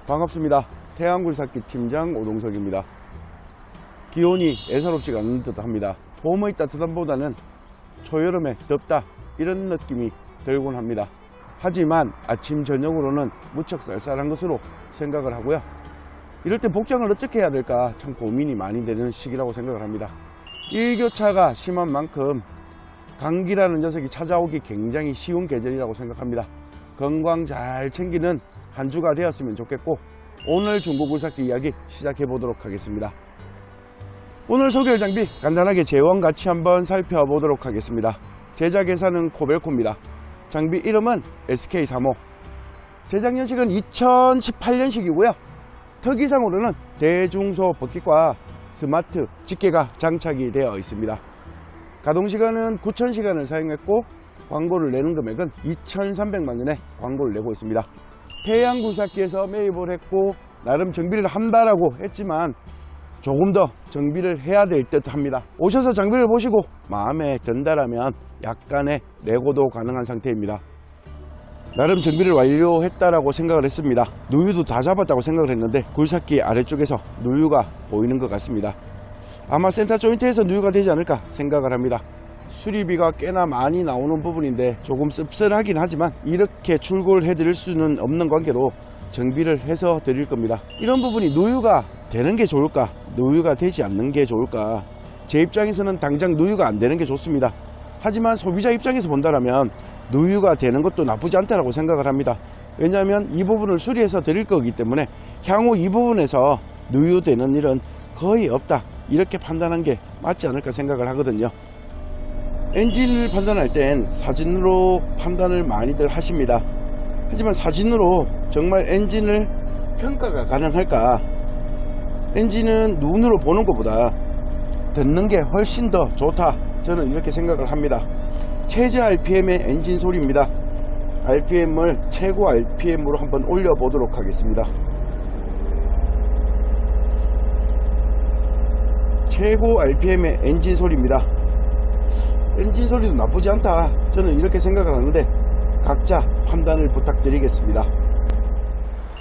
반갑습니다. 태양굴삭기 팀장 오동석입니다. 기온이 애사롭지가 않는 듯 합니다. 봄의 따뜻함보다는 초여름에 덥다 이런 느낌이 들곤 합니다. 하지만 아침 저녁으로는 무척 쌀쌀한 것으로 생각을 하고요. 이럴 때 복장을 어떻게 해야 될까 참 고민이 많이 되는 시기라고 생각을 합니다. 일교차가 심한 만큼 감기라는 녀석이 찾아오기 굉장히 쉬운 계절이라고 생각합니다. 건강 잘 챙기는 한 주가 되었으면 좋겠고, 오늘 중고굴삭기 이야기 시작해 보도록 하겠습니다. 오늘 소개할 장비 간단하게 제원 같이 한번 살펴보도록 하겠습니다. 제작회사는 코벨코입니다. 장비 이름은 SK35. 제작 연식은 2018년식이고요 특이사항으로는 대중소 버킷과 스마트 집게가 장착이 되어 있습니다. 가동시간은 9000시간을 사용했고 광고를 내는 금액은 2300만원에 광고를 내고 있습니다. 태양굴삭기에서 매입을 했고 나름 정비를 한다라고 했지만 조금 더 정비를 해야 될 듯 합니다. 오셔서 장비를 보시고 마음에 든다라면 약간의 내고도 가능한 상태입니다. 나름 정비를 완료했다라고 생각을 했습니다. 누유도 다 잡았다고 생각을 했는데 굴삭기 아래쪽에서 누유가 보이는 것 같습니다. 아마 센터 조인트에서 누유가 되지 않을까 생각을 합니다. 수리비가 꽤나 많이 나오는 부분인데 조금 씁쓸하긴 하지만 이렇게 출고를 해드릴 수는 없는 관계로 정비를 해서 드릴 겁니다. 이런 부분이 누유가 되는 게 좋을까, 누유가 되지 않는 게 좋을까? 제 입장에서는 당장 누유가 안 되는 게 좋습니다. 하지만 소비자 입장에서 본다면 누유가 되는 것도 나쁘지 않다고 생각을 합니다. 왜냐하면 이 부분을 수리해서 드릴 거기 때문에 향후 이 부분에서 누유되는 일은 거의 없다 이렇게 판단한 게 맞지 않을까 생각을 하거든요. 엔진을 판단할 땐 사진으로 판단을 많이들 하십니다. 하지만 사진으로 정말 엔진을 평가가 가능할까? 엔진은 눈으로 보는 것보다 듣는 게 훨씬 더 좋다, 저는 이렇게 생각을 합니다. 최저 RPM의 엔진 소리입니다. RPM을 최고 RPM으로 한번 올려보도록 하겠습니다. 최고 RPM의 엔진 소리입니다. 엔진 소리도 나쁘지 않다, 저는 이렇게 생각을 하는데 각자 판단을 부탁드리겠습니다.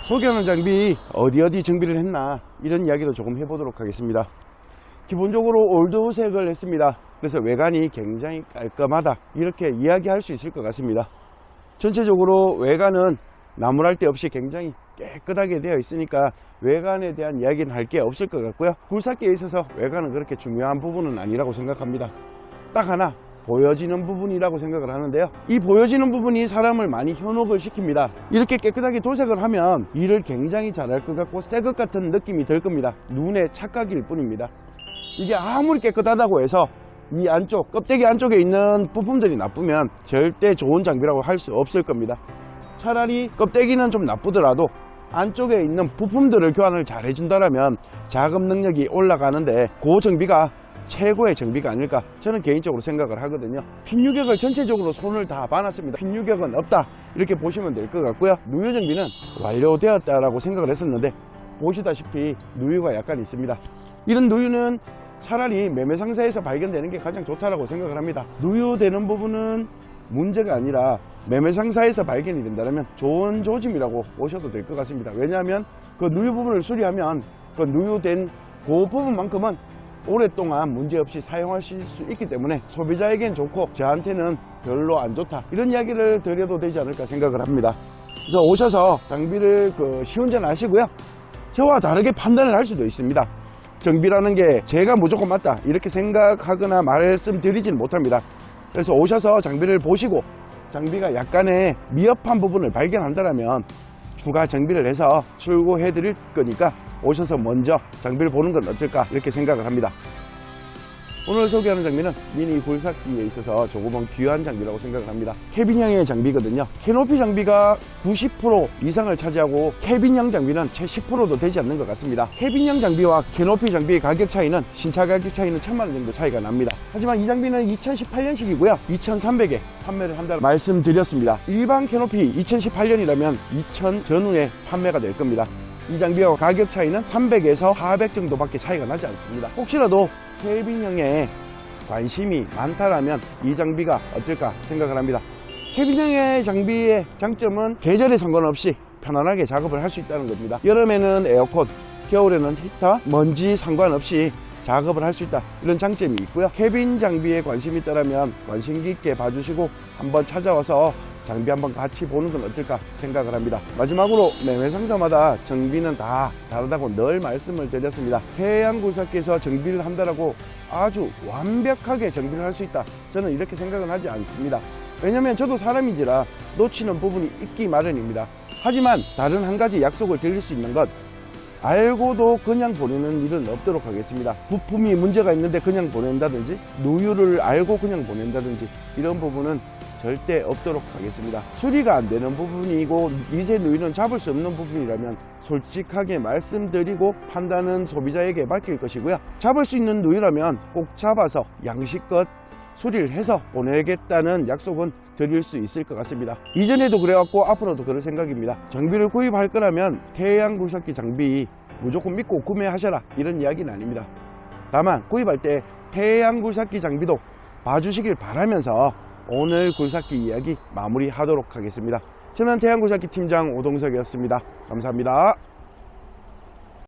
소개하는 장비 어디 정비를 했나 이런 이야기도 조금 해보도록 하겠습니다. 기본적으로 올드색을 했습니다. 그래서 외관이 굉장히 깔끔하다 이렇게 이야기할 수 있을 것 같습니다. 전체적으로 외관은 나무랄 데 없이 굉장히 깨끗하게 되어 있으니까 외관에 대한 이야기는 할 게 없을 것 같고요. 굴삭기에 있어서 외관은 그렇게 중요한 부분은 아니라고 생각합니다. 딱 하나 보여지는 부분이라고 생각을 하는데요, 이 보여지는 부분이 사람을 많이 현혹을 시킵니다. 이렇게 깨끗하게 도색을 하면 일을 굉장히 잘할 것 같고 새 것 같은 느낌이 들 겁니다. 눈의 착각일 뿐입니다. 이게 아무리 깨끗하다고 해서 이 안쪽 껍데기 안쪽에 있는 부품들이 나쁘면 절대 좋은 장비라고 할 수 없을 겁니다. 차라리 껍데기는 좀 나쁘더라도 안쪽에 있는 부품들을 교환을 잘 해준다면 작업 능력이 올라가는데 그 정비가 최고의 정비가 아닐까 저는 개인적으로 생각을 하거든요. 핀 유격을 전체적으로 손을 다 봐놨습니다. 핀 유격은 없다 이렇게 보시면 될 것 같고요. 누유 정비는 완료되었다라고 생각을 했었는데 보시다시피 누유가 약간 있습니다. 이런 누유는 차라리 매매상사에서 발견되는 게 가장 좋다라고 생각을 합니다. 누유되는 부분은 문제가 아니라 매매상사에서 발견이 된다면 좋은 조짐이라고 보셔도 될 것 같습니다. 왜냐하면 그 누유 부분을 수리하면 그 누유된 그 부분만큼은 오랫동안 문제없이 사용하실 수 있기 때문에 소비자에겐 좋고 저한테는 별로 안 좋다 이런 이야기를 드려도 되지 않을까 생각을 합니다. 그래서 오셔서 장비를 시운전 하시고요, 저와 다르게 판단을 할 수도 있습니다. 정비라는 게 제가 무조건 맞다 이렇게 생각하거나 말씀드리지는 못합니다. 그래서 오셔서 장비를 보시고 장비가 약간의 미흡한 부분을 발견한다면 추가 정비를 해서 출고해 드릴 거니까 오셔서 먼저 장비를 보는 건 어떨까 이렇게 생각을 합니다. 오늘 소개하는 장비는 미니 굴삭기에 있어서 조금은 귀한 장비라고 생각을 합니다. 캐빈형의 장비거든요. 캐노피 장비가 90% 이상을 차지하고 캐빈형 장비는 채 10%도 되지 않는 것 같습니다. 캐빈형 장비와 캐노피 장비의 가격 차이는 신차 가격 차이는 1000만원 정도 차이가 납니다. 하지만 이 장비는 2018년식이고요 2300에 판매를 한다고 말씀드렸습니다. 일반 캐노피 2018년이라면 2000 전후에 판매가 될 겁니다. 이 장비와 가격 차이는 300에서 400 정도밖에 차이가 나지 않습니다. 혹시라도 캐빈형에 관심이 많다라면 이 장비가 어떨까 생각을 합니다. 캐빈형의 장비의 장점은 계절에 상관없이 편안하게 작업을 할 수 있다는 겁니다. 여름에는 에어컨, 겨울에는 히터, 먼지 상관없이 작업을 할 수 있다, 이런 장점이 있고요. 캐빈 장비에 관심이 있다면 관심 깊게 봐주시고 한번 찾아와서 장비 한번 같이 보는 건 어떨까 생각을 합니다. 마지막으로 매매 상사마다 정비는 다 다르다고 늘 말씀을 드렸습니다. 태양굴삭기에서 정비를 한다라고 아주 완벽하게 정비를 할 수 있다, 저는 이렇게 생각은 하지 않습니다. 왜냐면 저도 사람인지라 놓치는 부분이 있기 마련입니다. 하지만 다른 한 가지 약속을 드릴 수 있는 것, 알고도 그냥 보내는 일은 없도록 하겠습니다. 부품이 문제가 있는데 그냥 보낸다든지, 누유를 알고 그냥 보낸다든지, 이런 부분은 절대 없도록 하겠습니다. 수리가 안 되는 부분이고 미세 누유는 잡을 수 없는 부분이라면 솔직하게 말씀드리고 판단은 소비자에게 맡길 것이고요. 잡을 수 있는 누유라면 꼭 잡아서 양식껏 수리를 해서 보내겠다는 약속은 드릴 수 있을 것 같습니다. 이전에도 그래왔고 앞으로도 그럴 생각입니다. 장비를 구입할 거라면 태양굴삭기 장비 무조건 믿고 구매하셔라, 이런 이야기는 아닙니다. 다만 구입할 때 태양굴삭기 장비도 봐주시길 바라면서 오늘 굴삭기 이야기 마무리하도록 하겠습니다. 저는 태양굴삭기 팀장 오동석이었습니다. 감사합니다.